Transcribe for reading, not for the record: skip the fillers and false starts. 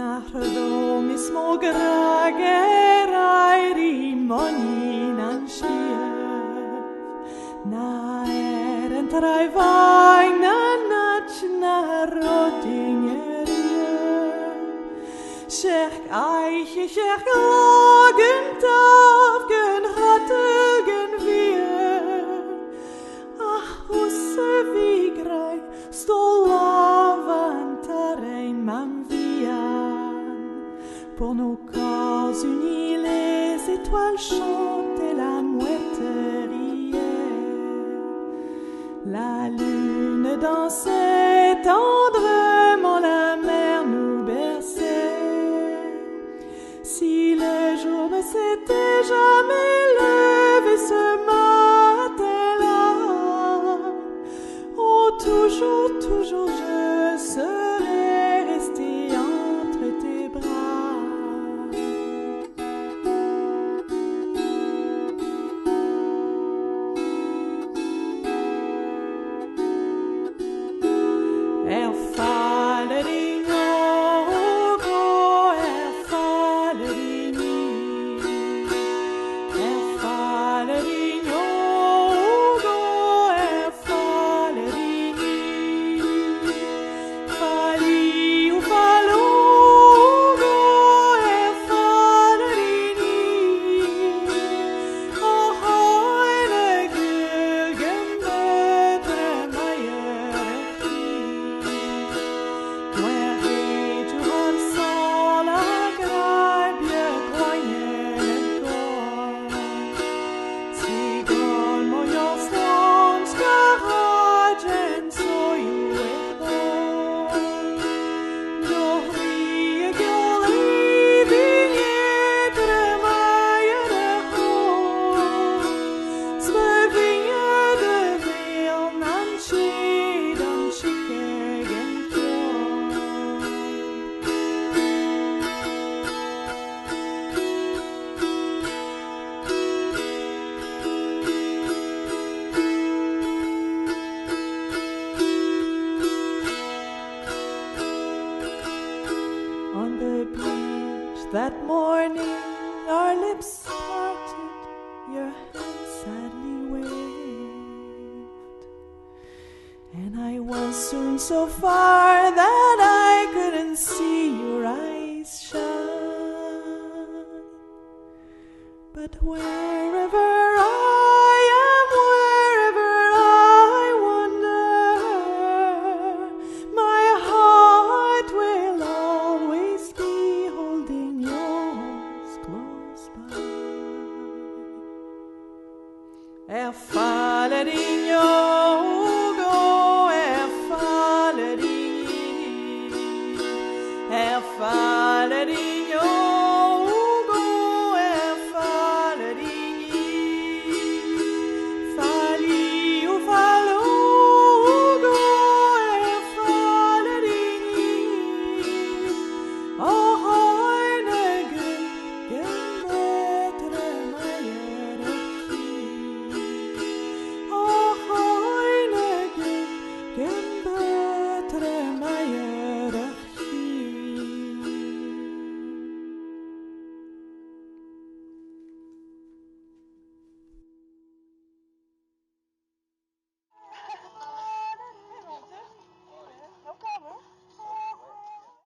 Nachdom I små grager I månen skjev. Na en trai vagna natchna rodingerie. Kjerk eiche, kjerk lagent avgen hattugen vie. Husse vi grei, stå lavantar ein man pour nos corps unis, les étoiles chantent et la mouette riait. La lune dansait tendrement, la mer nous berçait. Si le jour ne s'était jamais levé ce matin-là, oh toujours, toujours je serais restée entre tes bras. That morning our lips parted, your hand sadly waved, and I was soon so far that I couldn't see your eyes shine. But wherever I am, wherever I wander, my heart will always be holding yours close by. Faller in your